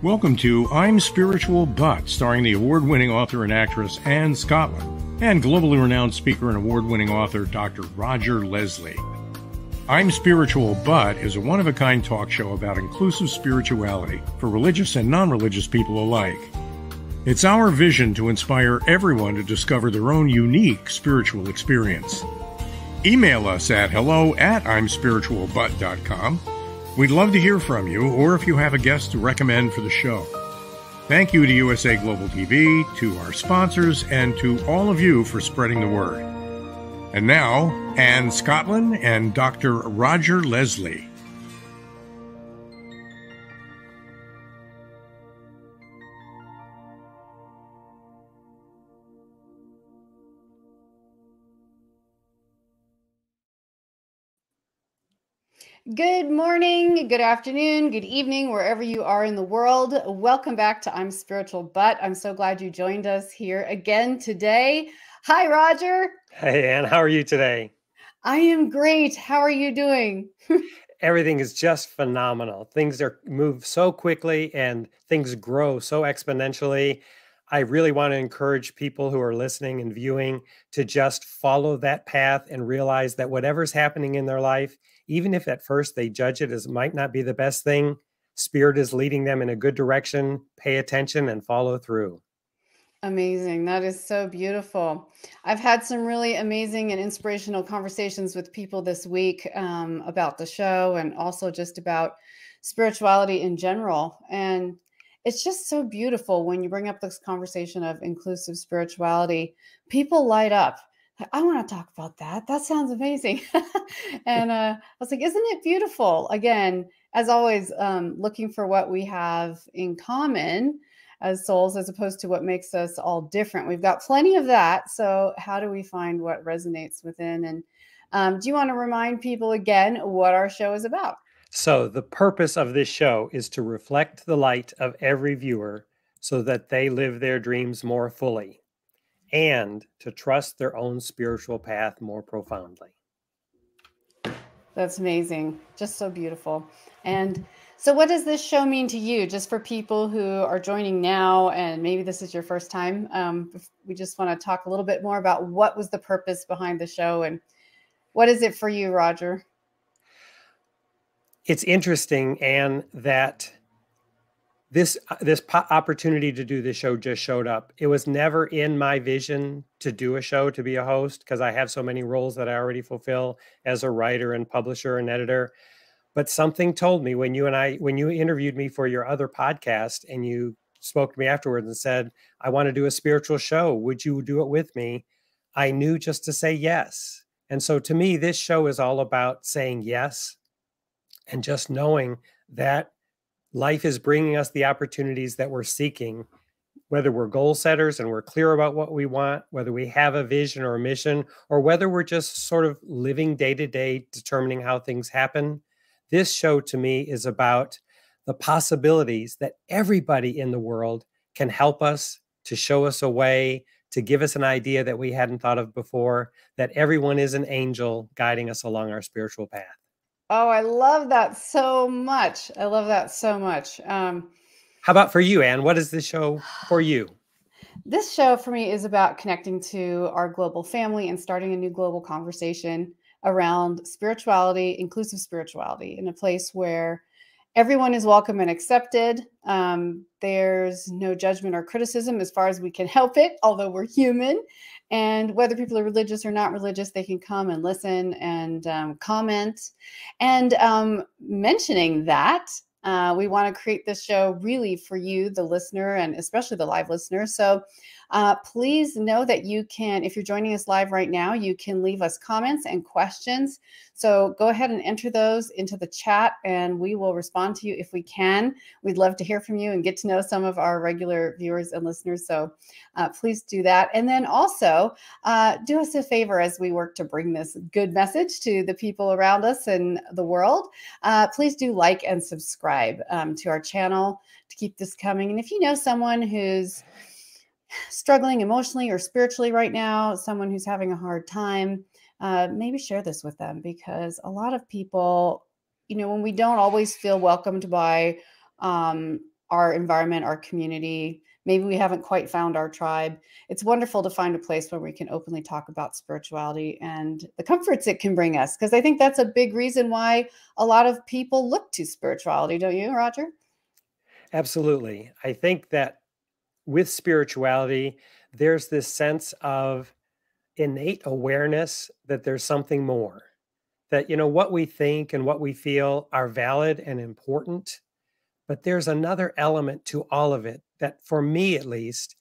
Welcome to I'm Spiritual But, starring the award-winning author and actress Anne Scottlin and globally renowned speaker and award-winning author Dr. Roger Leslie. I'm Spiritual But is a one-of-a-kind talk show about inclusive spirituality for religious and non-religious people alike. It's our vision to inspire everyone to discover their own unique spiritual experience. Email us at hello@imspiritualbut.com. We'd love to hear from you, or if you have a guest to recommend for the show. Thank you to USA Global TV, to our sponsors, and to all of you for spreading the word. And now, Anne Scottlin and Dr. Roger Leslie. Good morning, good afternoon, good evening, wherever you are in the world. Welcome back to I'm Spiritual But. I'm so glad you joined us here again today. Hi, Roger. Hey, Ann. How are you today? I am great. How are you doing? Everything is just phenomenal. Things move so quickly and things grow so exponentially. I really want to encourage people who are listening and viewing to just follow that path and realize that whatever's happening in their life, even if at first they judge it as might not be the best thing, Spirit is leading them in a good direction. Pay attention and follow through. Amazing. That is so beautiful. I've had some really amazing and inspirational conversations with people this week about the show and also just about spirituality in general. And it's just so beautiful when you bring up this conversation of inclusive spirituality. People light up. I want to talk about that. That sounds amazing. And I was like, isn't it beautiful? Again, as always, looking for what we have in common as souls, as opposed to what makes us all different. We've got plenty of that. So how do we find what resonates within? And do you want to remind people again what our show is about? So the purpose of this show is to reflect the light of every viewer so that they live their dreams more fully and to trust their own spiritual path more profoundly. That's amazing. Just so beautiful. And so what does this show mean to you? Just for people who are joining now, and maybe this is your first time, we just want to talk a little bit more about what was the purpose behind the show and what is it for you, Roger? It's interesting, Anne, that this opportunity to do this show just showed up. It was never in my vision to do a show, to be a host, because I have so many roles that I already fulfill as a writer and publisher and editor. But something told me when you interviewed me for your other podcast and you spoke to me afterwards and said, I want to do a spiritual show. Would you do it with me? I knew just to say yes. And so to me, this show is all about saying yes and just knowing that life is bringing us the opportunities that we're seeking, whether we're goal setters and we're clear about what we want, whether we have a vision or a mission, or whether we're just sort of living day to day, determining how things happen. This show to me is about the possibilities that everybody in the world can help us, to show us a way, to give us an idea that we hadn't thought of before, that everyone is an angel guiding us along our spiritual path. Oh, I love that so much. I love that so much. How about for you, Anne? What is this show for you? This show for me is about connecting to our global family and starting a new global conversation around spirituality, inclusive spirituality, in a place where everyone is welcome and accepted. There's no judgment or criticism as far as we can help it, although we're human. And whether people are religious or not religious, they can come and listen and comment. And mentioning that, we want to create this show really for you, the listener, and especially the live listener. So please know that you can, if you're joining us live right now, you can leave us comments and questions. So go ahead and enter those into the chat and we will respond to you if we can. We'd love to hear from you and get to know some of our regular viewers and listeners. So please do that. And then also do us a favor as we work to bring this good message to the people around us and the world. Please do like and subscribe to our channel to keep this coming. And if you know someone who's struggling emotionally or spiritually right now, someone who's having a hard time, maybe share this with them, because a lot of people, when we don't always feel welcomed by our environment, our community. Maybe we haven't quite found our tribe. It's wonderful to find a place where we can openly talk about spirituality and the comforts it can bring us. Because I think that's a big reason why a lot of people look to spirituality, don't you, Roger? Absolutely. I think that with spirituality, there's this sense of innate awareness that there's something more, that, what we think and what we feel are valid and important. But there's another element to all of it that, for me at least,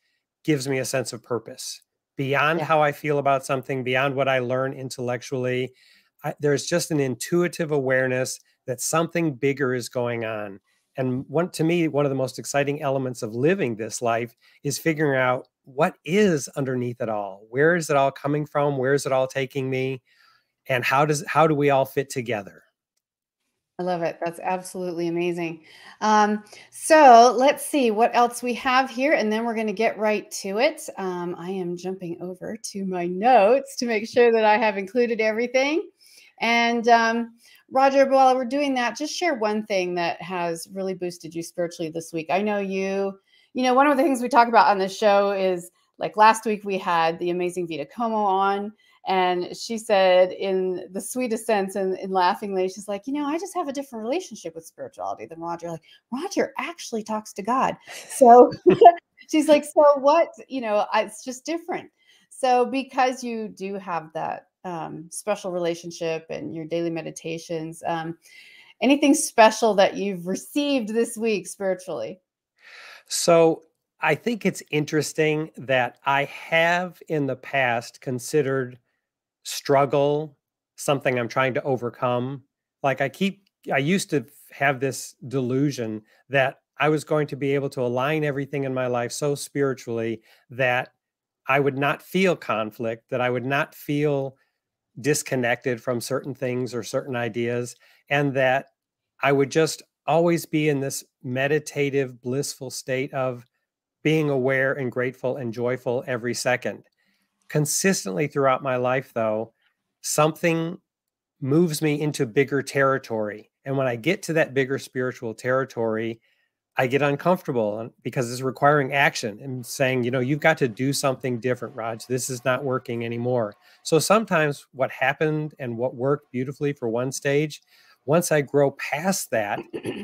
gives me a sense of purpose beyond Yeah. how I feel about something, beyond what I learn intellectually. There's just an intuitive awareness that something bigger is going on. And to me, one of the most exciting elements of living this life is figuring out what is underneath it all. Where is it all coming from? Where is it all taking me? And how do we all fit together? I love it. That's absolutely amazing. So let's see what else we have here, and then we're going to get right to it. I am jumping over to my notes to make sure that I have included everything. And Roger, while we're doing that, just share one thing that has really boosted you spiritually this week. I know one of the things we talk about on this show is, like, last week we had the amazing Vita Como on. And she said, in the sweetest sense and laughingly, she's like, I just have a different relationship with spirituality than Roger. Like, Roger actually talks to God. So she's like, so what? It's just different. So because you do have that special relationship and your daily meditations, anything special that you've received this week spiritually? So I think it's interesting that I have in the past considered struggle something I'm trying to overcome. Like I used to have this delusion that I was going to be able to align everything in my life so spiritually that I would not feel conflict, that I would not feel disconnected from certain things or certain ideas, and that I would just always be in this meditative, blissful state of being aware and grateful and joyful every second. Consistently throughout my life, though, something moves me into bigger territory. And when I get to that bigger spiritual territory, I get uncomfortable because it's requiring action and saying, you've got to do something different, Raj. This is not working anymore. So sometimes what happened and what worked beautifully for one stage, once I grow past that,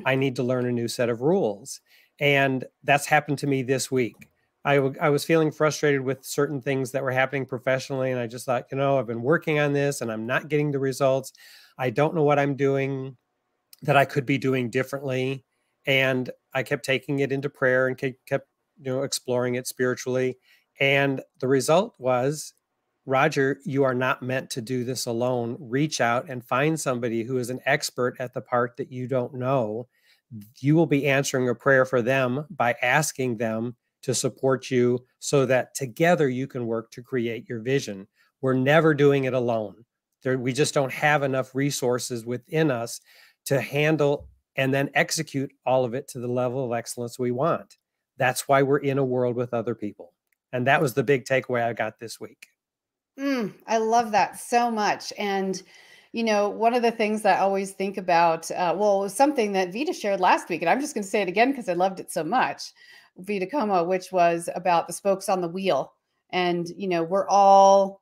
I need to learn a new set of rules. And that's happened to me this week. I was feeling frustrated with certain things that were happening professionally. And I just thought, I've been working on this and I'm not getting the results. I don't know what I'm doing that I could be doing differently. And I kept taking it into prayer and kept exploring it spiritually. And the result was, Roger, you are not meant to do this alone. Reach out and find somebody who is an expert at the part that you don't know. You will be answering a prayer for them by asking them to support you so that together you can work to create your vision. We're never doing it alone. We just don't have enough resources within us to handle and then execute all of it to the level of excellence we want. That's why we're in a world with other people. And that was the big takeaway I got this week. I love that so much. And, one of the things that I always think about, it was something that Vita shared last week, and I'm just going to say it again because I loved it so much, Vita Como, which was about the spokes on the wheel. And, we're all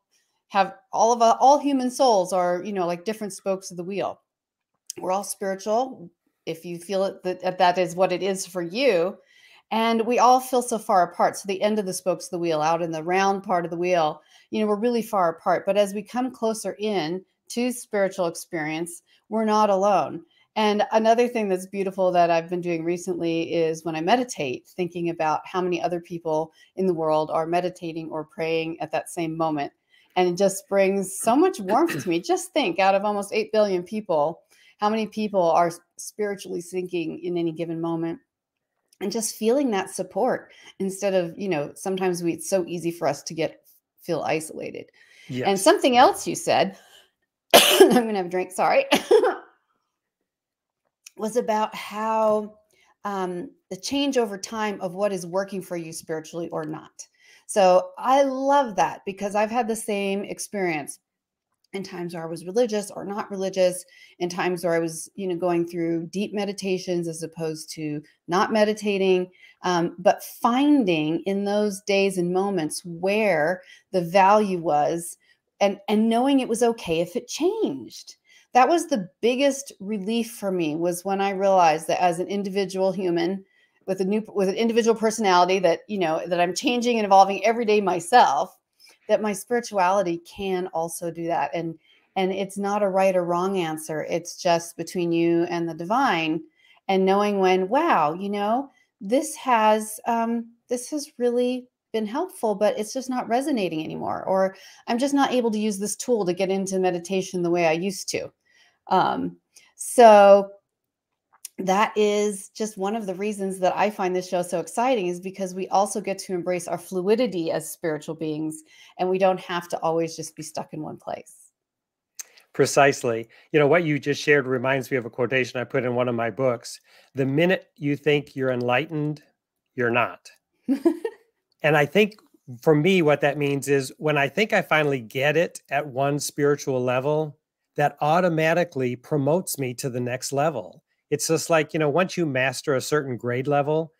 human souls are, like different spokes of the wheel. We're all spiritual. If you feel it, that is what it is for you. And we all feel so far apart. So the end of the spokes of the wheel, out in the round part of the wheel, we're really far apart. But as we come closer in to spiritual experience, we're not alone. And another thing that's beautiful that I've been doing recently is when I meditate, thinking about how many other people in the world are meditating or praying at that same moment. And it just brings so much warmth to me. Just think, out of almost 8 billion people, how many people are spiritually sinking in any given moment? And just feeling that support instead of, sometimes it's so easy for us to feel isolated. Yes. And something else you said, I'm going to have a drink, sorry, was about how the change over time of what is working for you spiritually or not. So I love that because I've had the same experience. in times where I was religious or not religious, in times where I was, going through deep meditations as opposed to not meditating. But finding in those days and moments where the value was, and knowing it was okay if it changed. That was the biggest relief for me, was when I realized that as an individual human with an individual personality, that, that I'm changing and evolving every day myself, that my spirituality can also do that. And it's not a right or wrong answer. It's just between you and the divine, and knowing when, wow, this has really been helpful, but it's just not resonating anymore. Or I'm just not able to use this tool to get into meditation the way I used to. So that is just one of the reasons that I find this show so exciting, is because we also get to embrace our fluidity as spiritual beings, and we don't have to always just be stuck in one place. Precisely. What you just shared reminds me of a quotation I put in one of my books. The minute you think you're enlightened, you're not. And I think for me, what that means is when I think I finally get it at one spiritual level, that automatically promotes me to the next level. It's just like, once you master a certain grade level,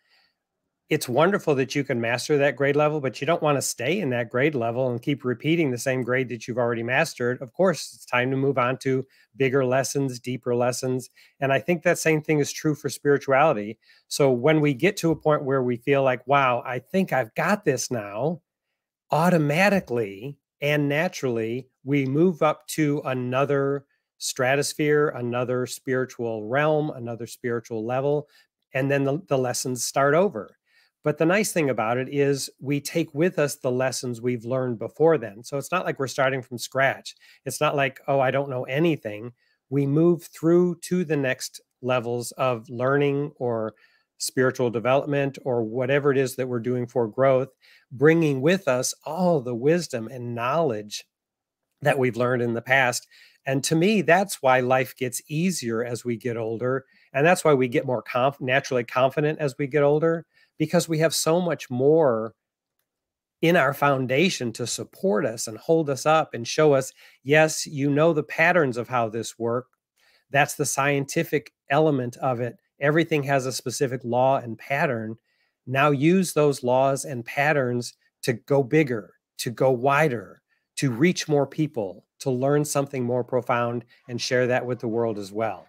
it's wonderful that you can master that grade level, but you don't want to stay in that grade level and keep repeating the same grade that you've already mastered. Of course, it's time to move on to bigger lessons, deeper lessons. And I think that same thing is true for spirituality. So when we get to a point where we feel like, wow, I think I've got this now, automatically and naturally, we move up to another stratosphere, another spiritual realm, another spiritual level, and then the lessons start over. But the nice thing about it is we take with us the lessons we've learned before then. So it's not like we're starting from scratch. It's not like, oh, I don't know anything. We move through to the next levels of learning or spiritual development or whatever it is that we're doing for growth, bringing with us all the wisdom and knowledge that we've learned in the past. And to me, that's why life gets easier as we get older. And that's why we get more naturally confident as we get older, because we have so much more in our foundation to support us and hold us up and show us, yes, the patterns of how this works. That's the scientific element of it. Everything has a specific law and pattern. Now use those laws and patterns to go bigger, to go wider, to reach more people, to learn something more profound and share that with the world as well.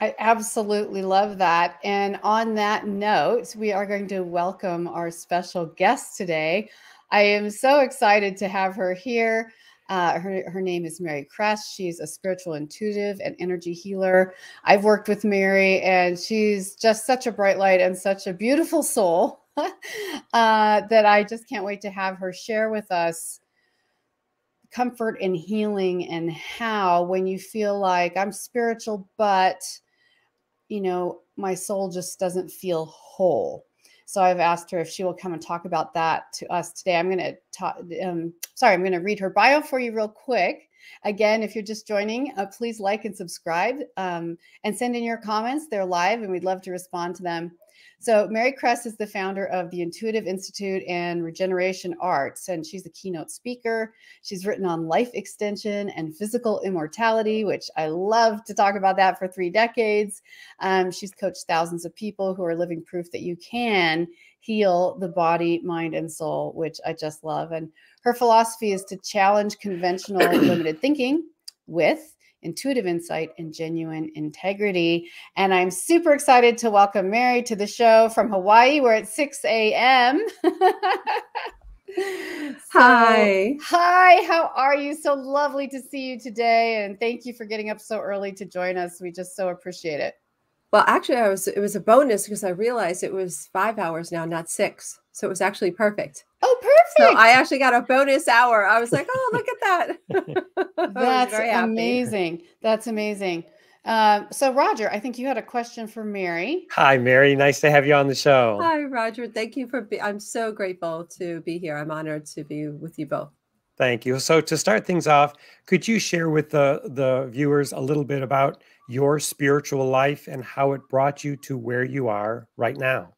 I absolutely love that. And on that note, we are going to welcome our special guest today. I am so excited to have her here. Her name is Mary KRESS. She's a spiritual intuitive and energy healer. I've worked with Mary, and she's just such a bright light and such a beautiful soul that I just can't wait to have her share with us comfort and healing, and how, when you feel like I'm spiritual, but my soul just doesn't feel whole. So I've asked her if she will come and talk about that to us today. I'm going to read her bio for you real quick. Again, if you're just joining, please like and subscribe, and send in your comments. They're live and we'd love to respond to them. So Mary KRESS is the founder of the Intuitive Institute and Regeneration Arts, and she's a keynote speaker. She's written on life extension and physical immortality, which I love to talk about that for 3 decades. She's coached thousands of people who are living proof that you can heal the body, mind, and soul, which I just love. And her philosophy is to challenge conventional limited thinking with intuitive insight and genuine integrity. And I'm super excited to welcome Mary to the show from Hawaii. We're at 6 a.m. Hi. Hi, how are you? So lovely to see you today. And thank you for getting up so early to join us. We just so appreciate it. Well, actually, it was a bonus because I realized it was 5 hours now, not 6. So it was actually perfect. Oh, perfect. So I actually got a bonus hour. I was like, oh, look at that. That's amazing. That's amazing. So Roger, I think you had a question for Mary. Hi, Mary. Nice to have you on the show. Hi, Roger. Thank you I'm so grateful to be here. I'm honored to be with you both. Thank you. So to start things off, could you share with the viewers a little bit about your spiritual life and how it brought you to where you are right now?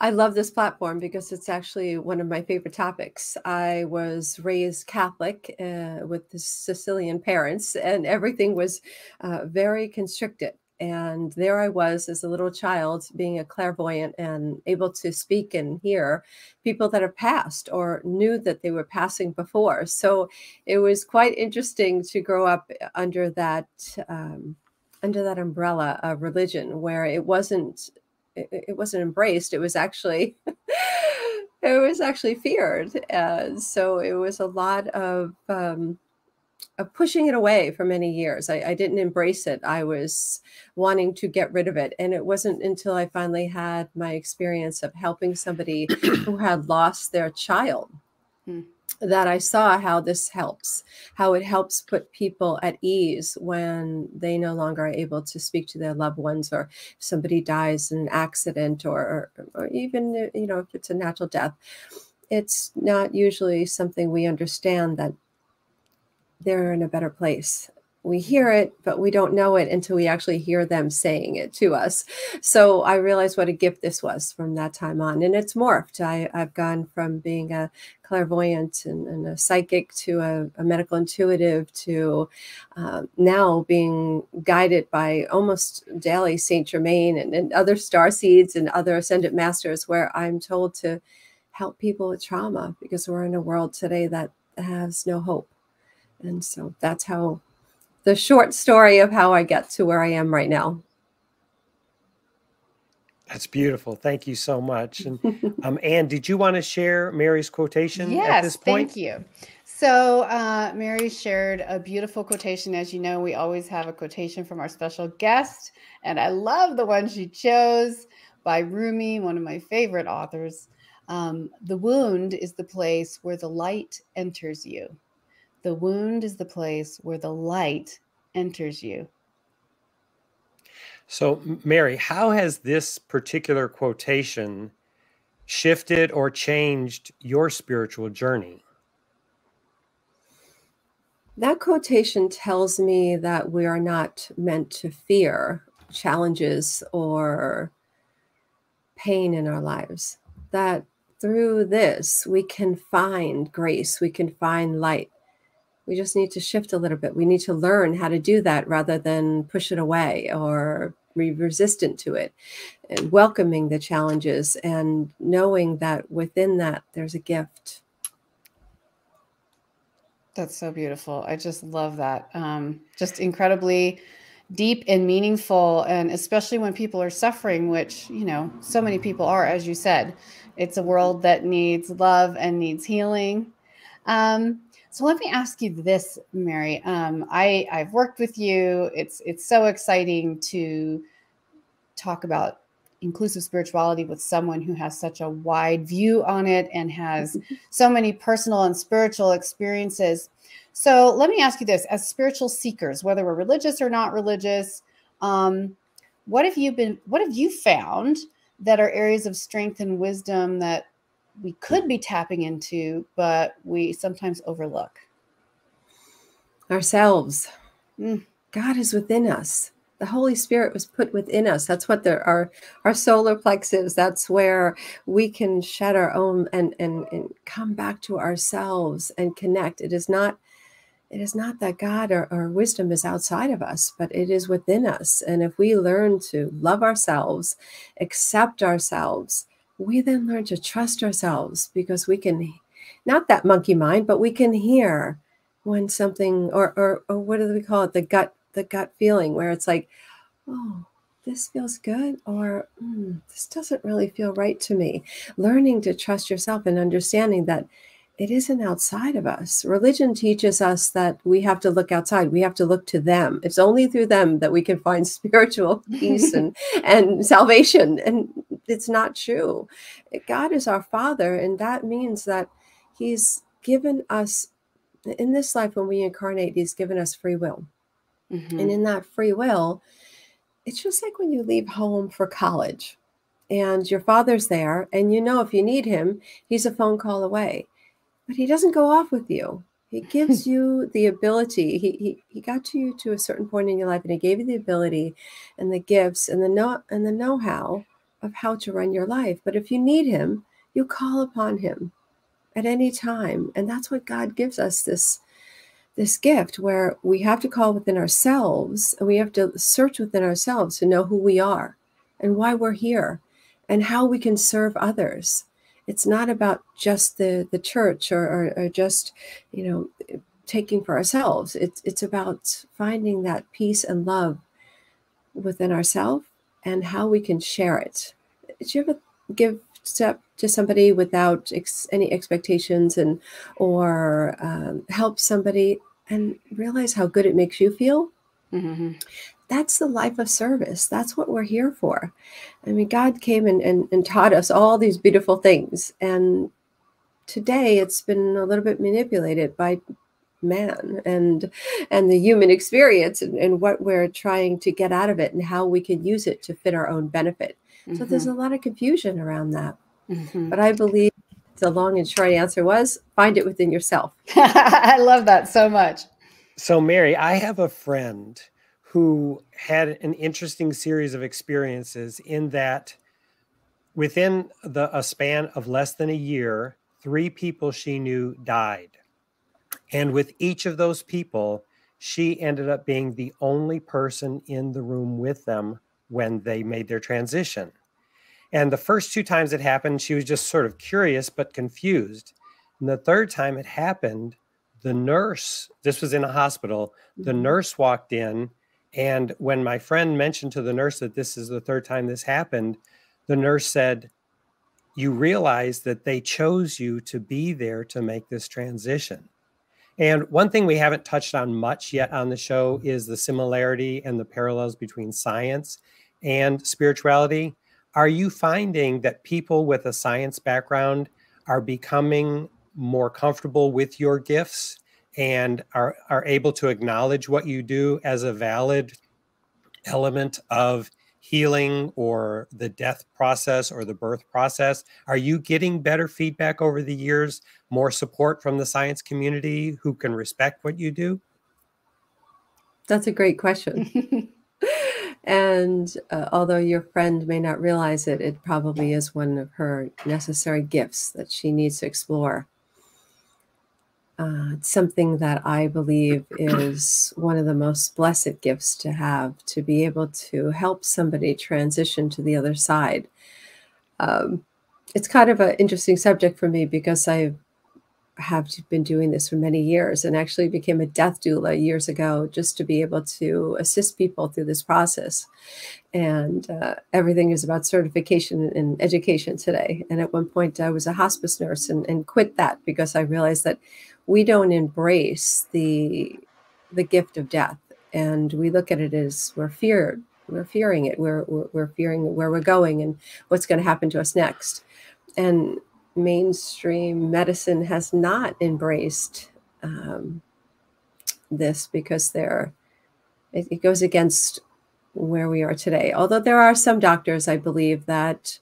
I love this platform because it's actually one of my favorite topics. I was raised Catholic with the Sicilian parents, and everything was very constricted. And there I was as a little child, being a clairvoyant and able to speak and hear people that have passed or knew that they were passing before. So it was quite interesting to grow up under that umbrella of religion, where it wasn't embraced. It was actually it was actually feared. So it was a lot of pushing it away for many years. I didn't embrace it. I was wanting to get rid of it. And it wasn't until I finally had my experience of helping somebody who had lost their child that I saw how this helps, how it helps put people at ease when they no longer are able to speak to their loved ones, or if somebody dies in an accident, or even, you know, if it's a natural death. It's not usually something we understand, that they're in a better place. We hear it, but we don't know it until we actually hear them saying it to us. So I realized what a gift this was from that time on. And it's morphed. I've gone from being a clairvoyant and a psychic to a medical intuitive to now being guided by almost daily Saint Germain and other star seeds and other ascended masters, where I'm told to help people with trauma, because we're in a world today that has no hope. And so that's how the short story of how I get to where I am right now. That's beautiful. Thank you so much. And Anne, did you want to share Mary's quotation at this point? Thank you. So Mary shared a beautiful quotation. As you know, we always have a quotation from our special guest, and I love the one she chose by Rumi, one of my favorite authors. The wound is the place where the light enters you. The wound is the place where the light enters you. So, Mary, how has this particular quotation shifted or changed your spiritual journey? That quotation tells me that we are not meant to fear challenges or pain in our lives. That through this, we can find grace, we can find light. We just need to shift a little bit. We need to learn how to do that rather than push it away or be resistant to it, and welcoming the challenges and knowing that within that there's a gift. That's so beautiful. I just love that. Just incredibly deep and meaningful. And especially when people are suffering, which, you know, so many people are, as you said, it's a world that needs love and needs healing. So let me ask you this, Mary. I've worked with you. It's so exciting to talk about inclusive spirituality with someone who has such a wide view on it and has so many personal and spiritual experiences. So let me ask you this: as spiritual seekers, whether we're religious or not religious, what have you found that are areas of strength and wisdom that we could be tapping into, but we sometimes overlook? Ourselves. God is within us. The Holy Spirit was put within us. That's what our solar plexus. That's where we can shed our own and come back to ourselves and connect. It is not that God or wisdom is outside of us, but it is within us. And if we learn to love ourselves, accept ourselves, we then learn to trust ourselves, because we can, not that monkey mind, but we can hear when something, or what do we call it? The gut feeling, where it's like, oh, this feels good, or this doesn't really feel right to me. Learning to trust yourself and understanding that it isn't outside of us. Religion teaches us that we have to look outside. We have to look to them. It's only through them that we can find spiritual peace and salvation. And it's not true. God is our Father, and that means that He's given us, in this life when we incarnate, He's given us free will. And in that free will, it's just like when you leave home for college and your father's there, and you know if you need him, he's a phone call away. But he doesn't go off with you. He gives you the ability. He got you to a certain point in your life, and he gave you the ability and the gifts and the know-how of how to run your life. But if you need him, you call upon him at any time. And that's what God gives us, this gift where we have to call within ourselves, and we have to search within ourselves to know who we are and why we're here and how we can serve others. It's not about just the church or just, taking for ourselves. It's about finding that peace and love within ourselves and how we can share it. Did you ever give step to somebody without any expectations or help somebody and realize how good it makes you feel? Mm-hmm. That's the life of service. That's what we're here for. I mean, God came and taught us all these beautiful things. And today it's been a little bit manipulated by man and the human experience and what we're trying to get out of it and how we can use it to fit our own benefit. So there's a lot of confusion around that. But I believe the long and short answer was find it within yourself. I love that so much. So Mary, I have a friend who had an interesting series of experiences in that within a span of less than a year, 3 people she knew died. And with each of those people, she ended up being the only person in the room with them when they made their transition. And the first 2 times it happened, she was just sort of curious but confused. And the third time it happened, the nurse, this was in a hospital, the nurse walked in. And when my friend mentioned to the nurse that this is the third time this happened, the nurse said, "You realize that they chose you to be there to make this transition." And one thing we haven't touched on much yet on the show is the similarity and the parallels between science and spirituality. Are you finding that people with a science background are becoming more comfortable with your gifts and are able to acknowledge what you do as a valid element of healing or the death process or the birth process? Are you getting better feedback over the years, more support from the science community who can respect what you do? That's a great question. And although your friend may not realize it, it probably is one of her necessary gifts that she needs to explore. It's something that I believe is one of the most blessed gifts to have, to be able to help somebody transition to the other side. It's kind of an interesting subject for me because I have been doing this for many years and actually became a death doula years ago just to be able to assist people through this process. And everything is about certification and education today. And at one point I was a hospice nurse and quit that because I realized that we don't embrace the gift of death. And we look at it as we're fearing it. We're fearing where we're going and what's going to happen to us next. And mainstream medicine has not embraced this because it goes against where we are today. Although there are some doctors, I believe, that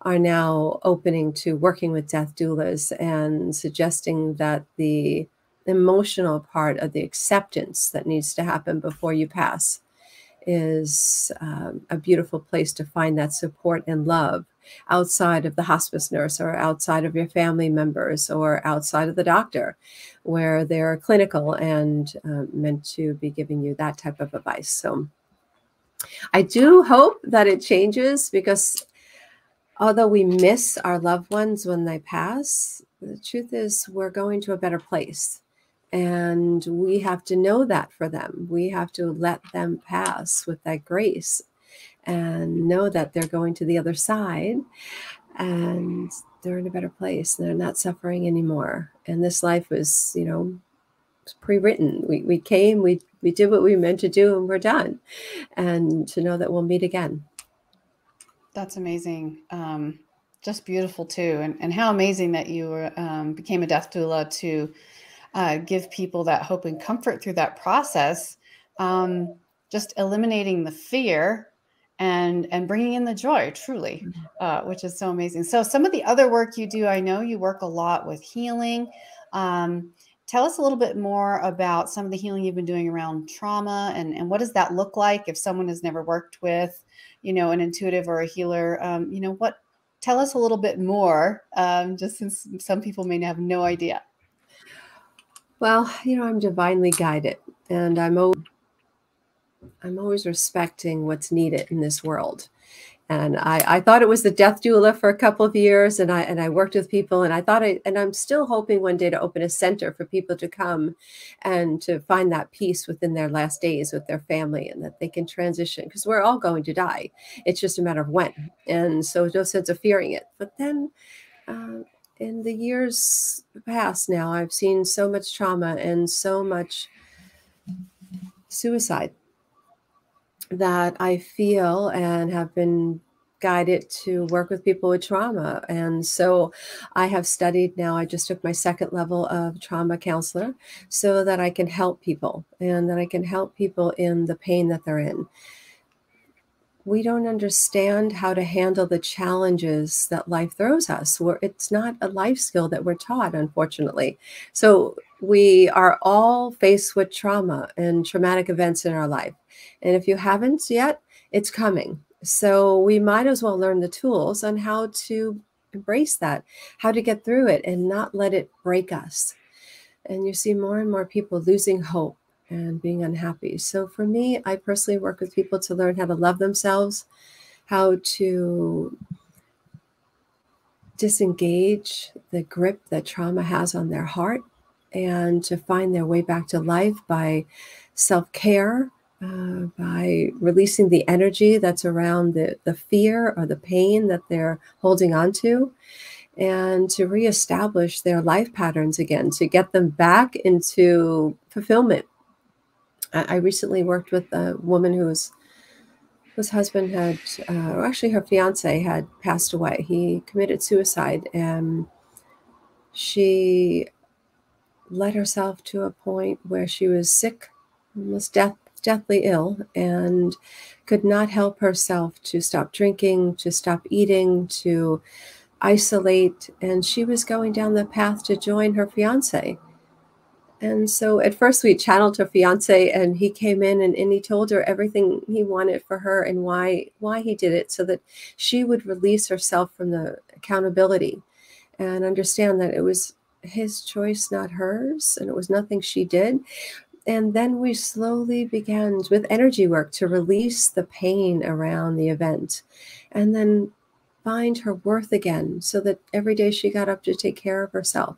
are now opening to working with death doulas and suggesting that the emotional part of the acceptance that needs to happen before you pass is a beautiful place to find that support and love outside of the hospice nurse or outside of your family members or outside of the doctor, where they're clinical and meant to be giving you that type of advice. So I do hope that it changes, because although we miss our loved ones when they pass, the truth is we're going to a better place. And we have to know that for them. We have to let them pass with that grace and know that they're going to the other side and they're in a better place. They're not suffering anymore. And this life was, pre-written. We came, we did what we meant to do, and we're done. And to know that we'll meet again. That's amazing. Just beautiful too. And how amazing that you became a death doula to give people that hope and comfort through that process, just eliminating the fear and bringing in the joy, truly, which is so amazing. So some of the other work you do, I know you work a lot with healing, tell us a little bit more about some of the healing you've been doing around trauma, and what does that look like if someone has never worked with, an intuitive or a healer? Tell us a little bit more, just since some people may have no idea. Well, I'm divinely guided, and I'm always respecting what's needed in this world. And I thought it was the death doula for a couple of years, and I worked with people, and I'm still hoping one day to open a center for people to come and to find that peace within their last days with their family, and that they can transition, because we're all going to die. It's just a matter of when. And so no sense of fearing it. But then in the years past now, I've seen so much trauma and so much suicide that I feel and have been guided to work with people with trauma. And so I have studied now, I just took my second level of trauma counselor so that I can help people, and that I can help people in the pain that they're in. We don't understand how to handle the challenges that life throws us. It's not a life skill that we're taught, unfortunately. So we are all faced with trauma and traumatic events in our life. And if you haven't yet, it's coming. So we might as well learn the tools on how to embrace that, how to get through it and not let it break us. And you see more and more people losing hope and being unhappy. So for me, I personally work with people to learn how to love themselves, how to disengage the grip that trauma has on their heart, and to find their way back to life by self-care, by releasing the energy that's around the fear or the pain that they're holding on to, and to reestablish their life patterns again, to get them back into fulfillment. I recently worked with a woman whose husband had, actually her fiance had passed away. He committed suicide, and she led herself to a point where she was sick, almost deathly ill, and could not help herself to stop drinking, to stop eating, to isolate. And she was going down the path to join her fiance. And so at first we channeled her fiance, and he came in and he told her everything he wanted for her and why he did it, so that she would release herself from the accountability and understand that it was his choice, not hers, and it was nothing she did. And then we slowly began with energy work to release the pain around the event, and then find her worth again, so that every day she got up to take care of herself,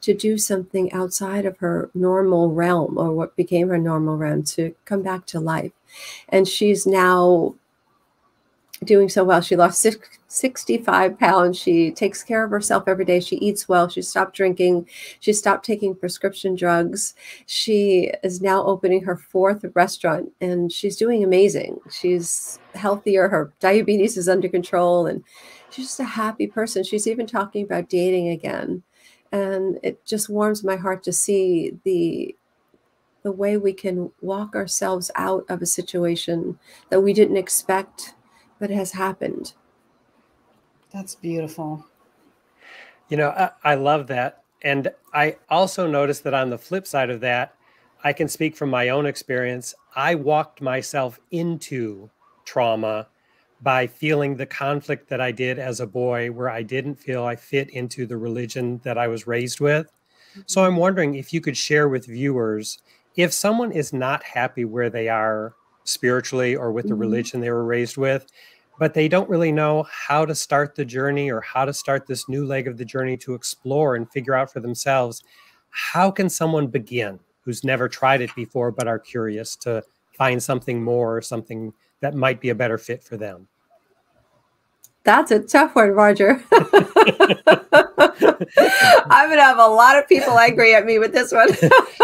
to do something outside of her normal realm, or what became her normal realm, to come back to life. And she's now doing so well. She lost 65 pounds. She takes care of herself every day. She eats well. She stopped drinking. She stopped taking prescription drugs. She is now opening her 4th restaurant, and she's doing amazing. She's healthier. Her diabetes is under control, and she's just a happy person. She's even talking about dating again. And it just warms my heart to see the way we can walk ourselves out of a situation that we didn't expect, but has happened. That's beautiful. I love that. And I also noticed that on the flip side of that, I can speak from my own experience. I walked myself into trauma by feeling the conflict that I did as a boy, where I didn't feel I fit into the religion that I was raised with. Mm-hmm. So I'm wondering if you could share with viewers, if someone is not happy where they are spiritually or with the religion they were raised with, but they don't really know how to start the journey or how to start this new leg of the journey to explore and figure out for themselves, how can someone begin who's never tried it before but are curious to find something more, or something that might be a better fit for them? That's a tough one, Roger. I'm going to have a lot of people angry at me with this one.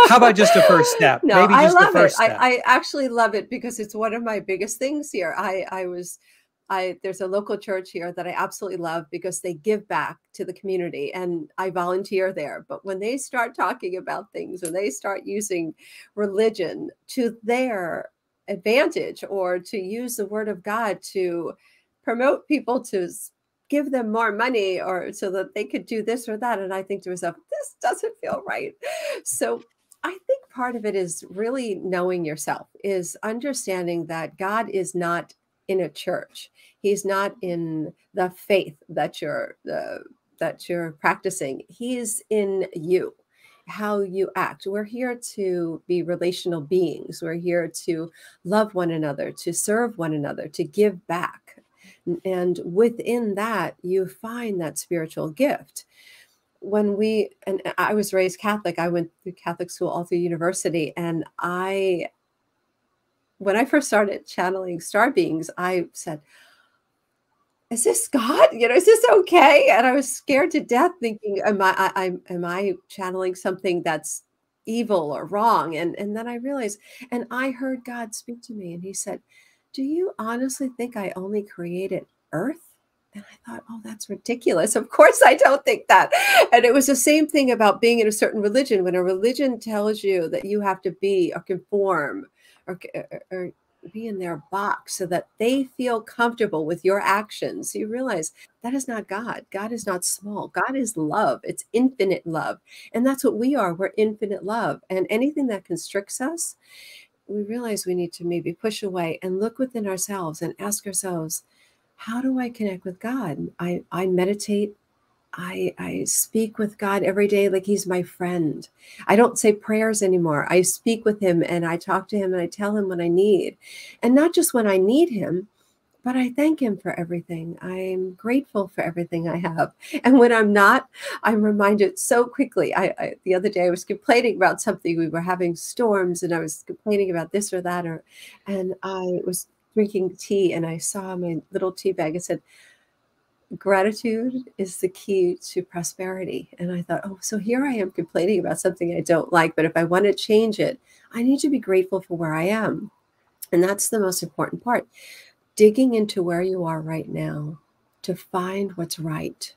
How about just a first step? No, Maybe just I love the first it. step. I actually love it, because it's one of my biggest things here. There's a local church here that I absolutely love, because they give back to the community, and I volunteer there. But when they start talking about things, when they start using religion to their advantage, or to use the word of God to promote people to give them more money or so that they could do this or that. And I think to myself, this doesn't feel right. So I think part of it is really knowing yourself, is understanding that God is not in a church. He's not in the faith that you're practicing. He's in you, how you act. We're here to be relational beings. We're here to love one another, to serve one another, to give back. And within that, you find that spiritual gift. And I was raised Catholic. I went through Catholic school all through university. And when I first started channeling star beings, I said, is this God? Is this okay? And I was scared to death thinking, am I channeling something that's evil or wrong? And then I realized, and I heard God speak to me and he said, do you honestly think I only created Earth? And I thought, oh, that's ridiculous. Of course I don't think that. And it was the same thing about being in a certain religion. When a religion tells you that you have to be or conform or be in their box so that they feel comfortable with your actions, you realize that is not God. God is not small. God is love. It's infinite love. And that's what we are. We're infinite love. And anything that constricts us, we realize we need to maybe push away and look within ourselves and ask ourselves, how do I connect with God? I meditate. I speak with God every day like he's my friend. I don't say prayers anymore. I speak with him and I talk to him and I tell him what I need. And not just when I need him, but I thank him for everything. I'm grateful for everything I have. And when I'm not, I'm reminded so quickly. The other day I was complaining about something. We were having storms and I was complaining about this or that. And I was drinking tea and I saw my little tea bag. It said, gratitude is the key to prosperity. And I thought, oh, so here I am complaining about something I don't like, but if I want to change it, I need to be grateful for where I am. And that's the most important part. Digging into where you are right now to find what's right,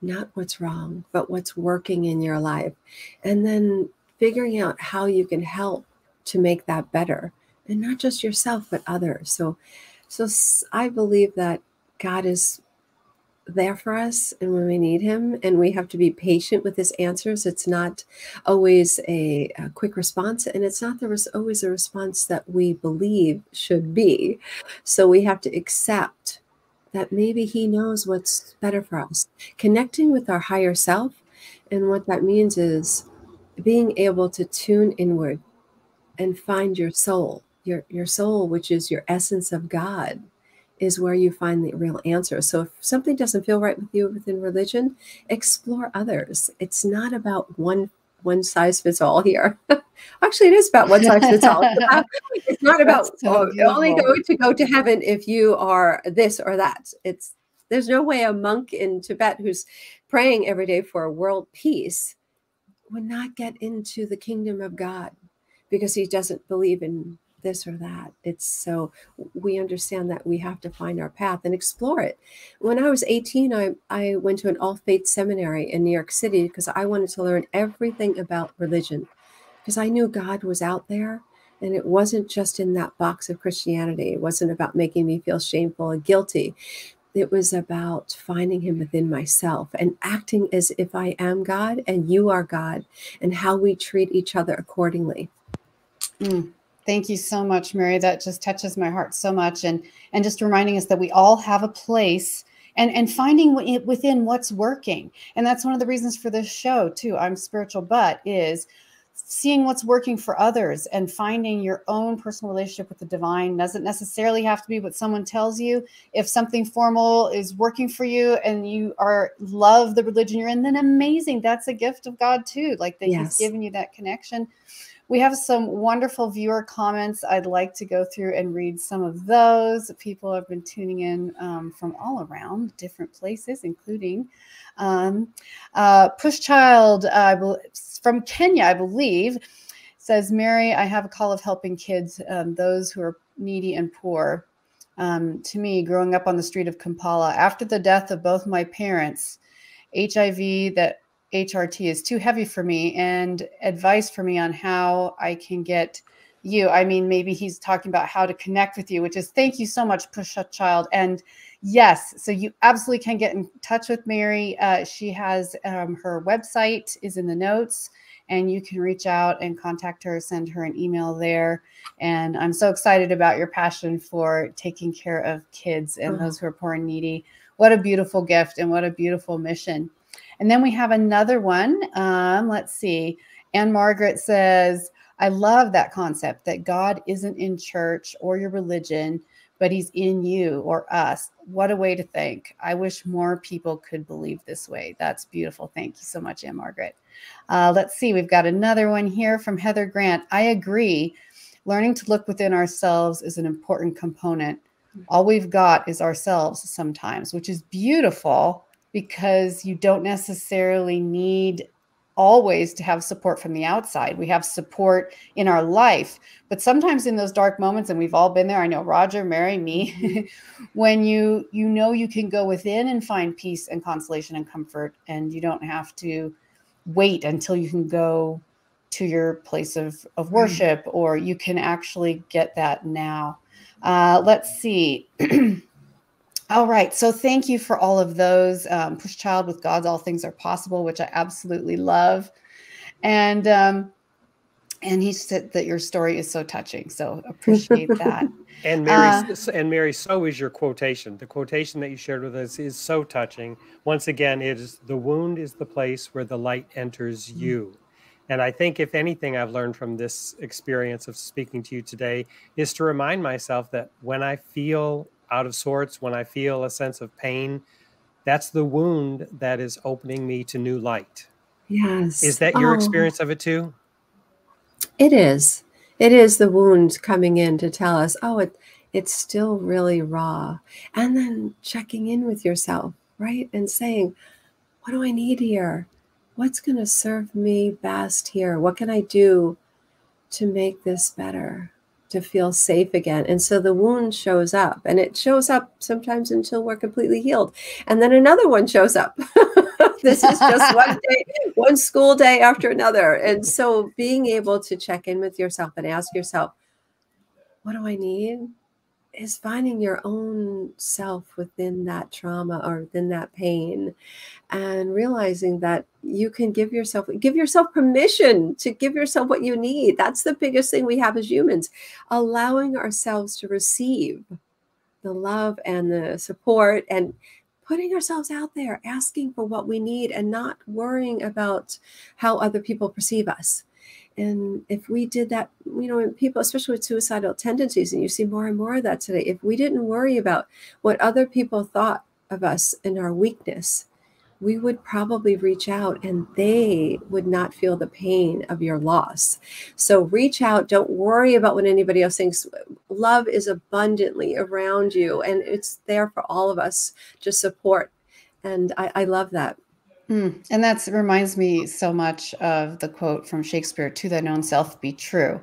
not what's wrong, but what's working in your life. And then figuring out how you can help to make that better. And not just yourself, but others. So I believe that God is there for us and when we need him, and we have to be patient with his answers. It's not always a quick response, and it's not always a response that we believe should be. So we have to accept that maybe he knows what's better for us. Connecting with our higher self, and what that means is being able to tune inward and find your soul, your soul, which is your essence of God, is where you find the real answer. So if something doesn't feel right with you within religion, explore others. It's not about one size fits all here. Actually, it is about one size fits all. It's not about only going to go to heaven if you are this or that. There's no way a monk in Tibet who's praying every day for world peace would not get into the kingdom of God because he doesn't believe in this or that. So we understand that we have to find our path and explore it. When I was 18, I went to an all-faith seminary in New York City because I wanted to learn everything about religion, because I knew God was out there and it wasn't just in that box of Christianity. It wasn't about making me feel shameful and guilty. It was about finding him within myself and acting as if I am God and you are God, and how we treat each other accordingly. Thank you so much, Mary. That just touches my heart so much. And just reminding us that we all have a place, and finding within what's working. And that's one of the reasons for this show too. I'm Spiritual But is seeing what's working for others and finding your own personal relationship with the divine. Doesn't necessarily have to be what someone tells you. If something formal is working for you and you love the religion you're in, then amazing. That's a gift of God too. Like that He's given you that connection. We have some wonderful viewer comments. I'd like to go through and read some of those. People have been tuning in from all around different places, including Pushchild from Kenya, I believe, says, Mary, I have a call of helping kids, those who are needy and poor. To me, growing up on the street of Kampala, after the death of both my parents, HIV, that HRT is too heavy for me, and advice for me on how I can get you. I mean, maybe he's talking about how to connect with you, which is thank you so much, Push Child. And yes, so you absolutely can get in touch with Mary. She has her website is in the notes, and you can reach out and contact her, send her an email there. And I'm so excited about your passion for taking care of kids and those who are poor and needy. What a beautiful gift and what a beautiful mission. And then we have another one. Let's see. Anne Margaret says, I love that concept that God isn't in church or your religion, but he's in you or us. What a way to think. I wish more people could believe this way. That's beautiful. Thank you so much, Anne Margaret. Let's see. We've got another one here from Heather Grant. I agree. Learning to look within ourselves is an important component. All we've got is ourselves sometimes, which is beautiful because you don't necessarily need always to have support from the outside. We have support in our life, but sometimes in those dark moments, and we've all been there, I know Roger, Mary, me, when you know you can go within and find peace and consolation and comfort, and you don't have to wait until you can go to your place of worship, or you can actually get that now. Let's see. All right. So thank you for all of those. Push Child, with God, all things are possible, which I absolutely love. And he said that your story is so touching. So appreciate that. And Mary, so is your quotation. The quotation that you shared with us is so touching. Once again, it is the wound is the place where the light enters you. And I think if anything I've learned from this experience of speaking to you today is to remind myself that when I feel out of sorts, when I feel a sense of pain, that's the wound that is opening me to new light. Yes. Is that your experience of it too? It is. It is the wound coming in to tell us, it's still really raw. And then checking in with yourself, right? And saying, what do I need here? What's going to serve me best here? What can I do to make this better? To feel safe again. And so the wound shows up, and it shows up sometimes until we're completely healed. And then another one shows up. This is just one day, one school day after another. And so being able to check in with yourself and ask yourself, what do I need? Is finding your own self within that trauma or within that pain, and realizing that you can give yourself permission to give yourself what you need. That's the biggest thing we have as humans, allowing ourselves to receive the love and the support, and putting ourselves out there, asking for what we need, and not worrying about how other people perceive us. And if we did that, people, especially with suicidal tendencies, and you see more and more of that today, if we didn't worry about what other people thought of us and our weakness, we would probably reach out and they would not feel the pain of your loss. So reach out. Don't worry about what anybody else thinks. Love is abundantly around you, and it's there for all of us to support. And I love that. And that reminds me so much of the quote from Shakespeare, to thine own self be true.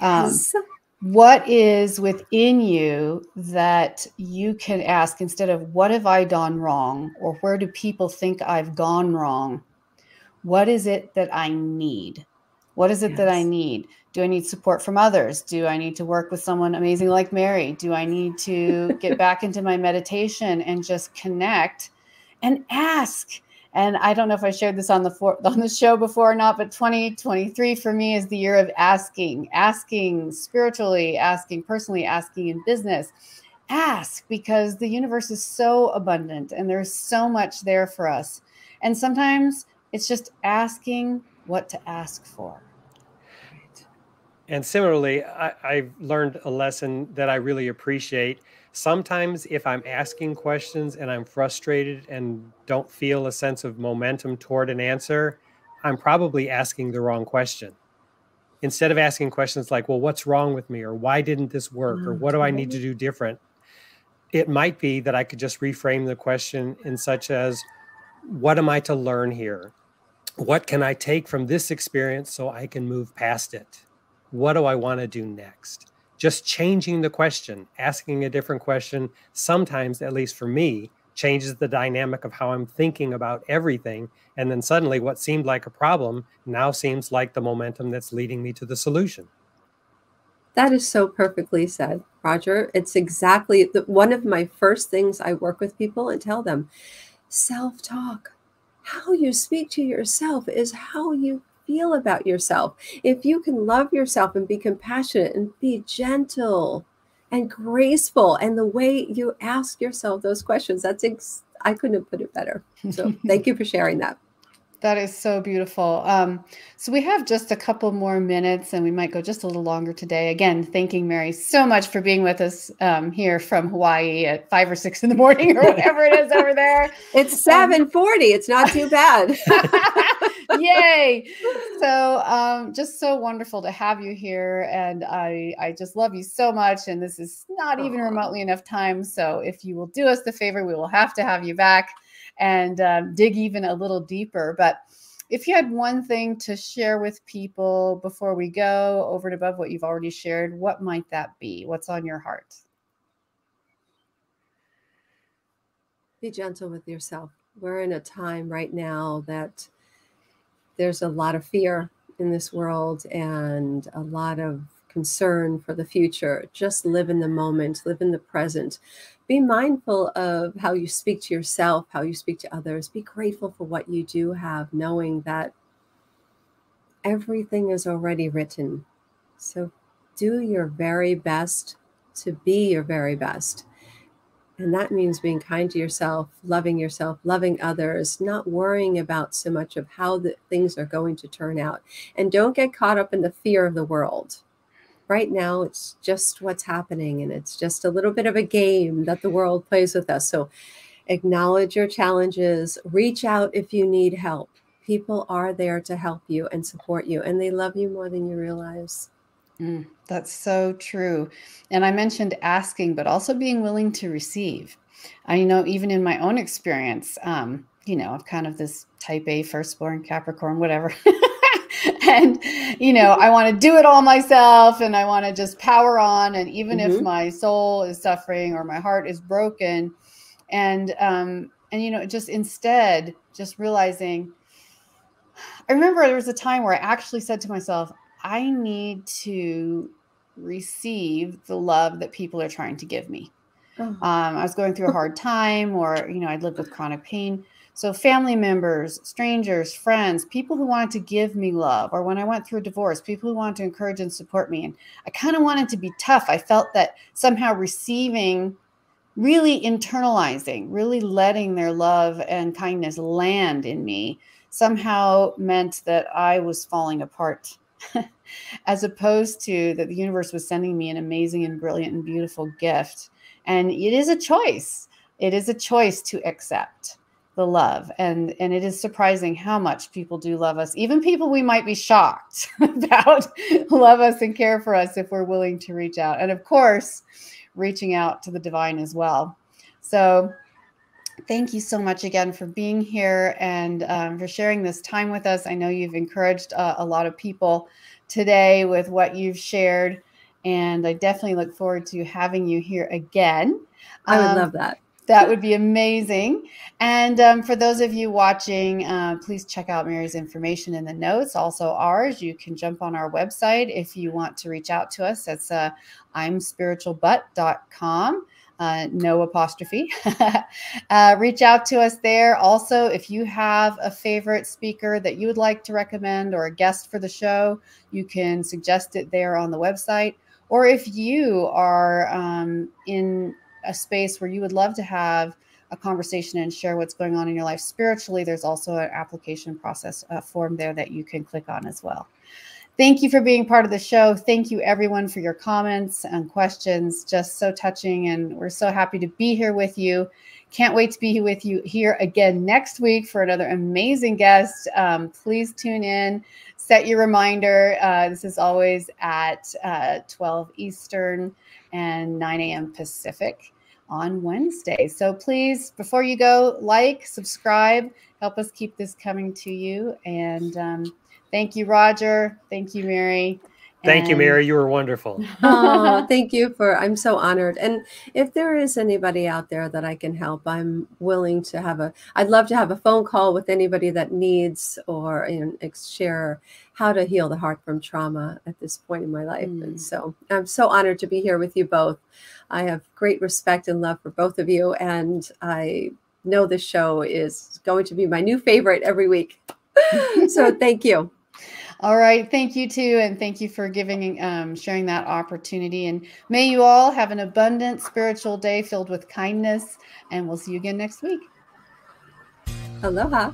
Yes. What is within you that you can ask, instead of what have I done wrong, or where do people think I've gone wrong? What is it that I need? What is it that I need? Do I need support from others? Do I need to work with someone amazing like Mary? Do I need to get back into my meditation and just connect and ask? And I don't know if I shared this on the show before or not, but 2023 for me is the year of asking spiritually, asking personally, asking in business. Ask, because the universe is so abundant and there's so much there for us. And sometimes it's just asking what to ask for. And similarly, I've learned a lesson that I really appreciate. Sometimes if I'm asking questions and I'm frustrated and don't feel a sense of momentum toward an answer, I'm probably asking the wrong question. Instead of asking questions like, well, what's wrong with me? Or why didn't this work? Or what do I need to do different? It might be that I could just reframe the question in such as, what am I to learn here? What can I take from this experience so I can move past it? What do I want to do next? Just changing the question, asking a different question, sometimes, at least for me, changes the dynamic of how I'm thinking about everything. And then suddenly what seemed like a problem now seems like the momentum that's leading me to the solution. That is so perfectly said, Roger. It's exactly one of my first things I work with people and tell them, self-talk. How you speak to yourself is how you feel about yourself. If you can love yourself and be compassionate and be gentle and graceful, and the way you ask yourself those questions, I couldn't have put it better. So thank you for sharing that. That is so beautiful. So we have just a couple more minutes and we might go just a little longer today. Again, thanking Mary so much for being with us here from Hawaii at 5 or 6 in the morning or whatever it is over there. It's 7:40. It's not too bad. Yay. So just so wonderful to have you here. And I just love you so much. And this is not even remotely enough time. So if you will do us the favor, we will have to have you back and dig even a little deeper. But if you had one thing to share with people before we go over and above what you've already shared, what might that be? What's on your heart? Be gentle with yourself. We're in a time right now that there's a lot of fear in this world and a lot of concern for the future. Just live in the moment, live in the present. Be mindful of how you speak to yourself, how you speak to others. Be grateful for what you do have, knowing that everything is already written. So do your very best to be your very best. And that means being kind to yourself, loving others, not worrying about so much of how the things are going to turn out. And don't get caught up in the fear of the world. Right now, it's just what's happening, and it's just a little bit of a game that the world plays with us. So acknowledge your challenges, reach out if you need help. People are there to help you and support you, and they love you more than you realize. That's so true. And I mentioned asking, but also being willing to receive. I know even in my own experience, I'm kind of this type A firstborn Capricorn, whatever. And, I want to do it all myself and I want to just power on. And even if my soul is suffering or my heart is broken and just realizing, I remember there was a time where I actually said to myself, I need to receive the love that people are trying to give me. I was going through a hard time or, I'd lived with chronic pain. So family members, strangers, friends, people who wanted to give me love, or when I went through a divorce, people who wanted to encourage and support me. And I kind of wanted to be tough. I felt that somehow receiving, really internalizing, really letting their love and kindness land in me somehow meant that I was falling apart. As opposed to that the universe was sending me an amazing and brilliant and beautiful gift. And it is a choice. It is a choice to accept the love. And it is surprising how much people do love us. Even people we might be shocked about love us and care for us if we're willing to reach out. And of course, reaching out to the divine as well. So thank you so much again for being here and for sharing this time with us. I know you've encouraged a lot of people today with what you've shared, and I definitely look forward to having you here again. I would love that. That would be amazing. And for those of you watching, please check out Mary's information in the notes, also ours. You can jump on our website if you want to reach out to us. That's imspiritualbut.com. No apostrophe. Reach out to us there. Also, if you have a favorite speaker that you would like to recommend or a guest for the show, you can suggest it there on the website. Or if you are in a space where you would love to have a conversation and share what's going on in your life spiritually, there's also an application process form there that you can click on as well. Thank you for being part of the show. Thank you, everyone, for your comments and questions. Just so touching, and we're so happy to be here with you. Can't wait to be with you here again next week for another amazing guest. Please tune in. Set your reminder. This is always at 12 Eastern and 9 a.m. Pacific on Wednesday. So please, before you go, like, subscribe, help us keep this coming to you. And thank you, Roger. Thank you, Mary. Thank you, And- Mary. You were wonderful. Oh, thank you I'm so honored. And if there is anybody out there that I can help, I'm willing to I'd love to have a phone call with anybody that needs or share how to heal the heart from trauma at this point in my life. And so I'm so honored to be here with you both. I have great respect and love for both of you. And I know this show is going to be my new favorite every week. So thank you. All right. Thank you too. And thank you for sharing that opportunity. And may you all have an abundant spiritual day filled with kindness. And we'll see you again next week. Aloha.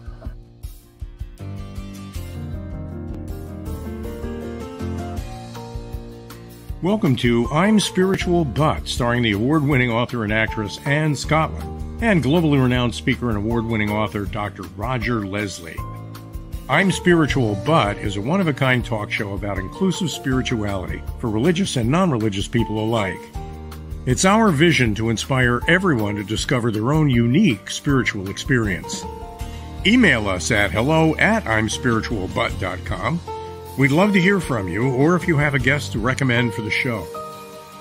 Welcome to I'm Spiritual But, starring the award-winning author and actress Anne Scottlin and globally renowned speaker and award-winning author Dr. Roger Leslie. I'm Spiritual But is a one-of-a-kind talk show about inclusive spirituality for religious and non-religious people alike. It's our vision to inspire everyone to discover their own unique spiritual experience. Email us at hello@imspiritualbut.com. We'd love to hear from you, or if you have a guest to recommend for the show.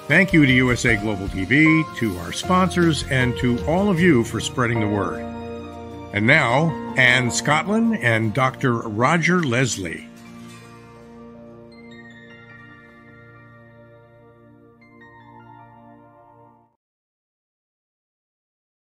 Thank you to USA Global TV, to our sponsors, and to all of you for spreading the word. And now, Anne Scottlin and Dr. Roger Leslie.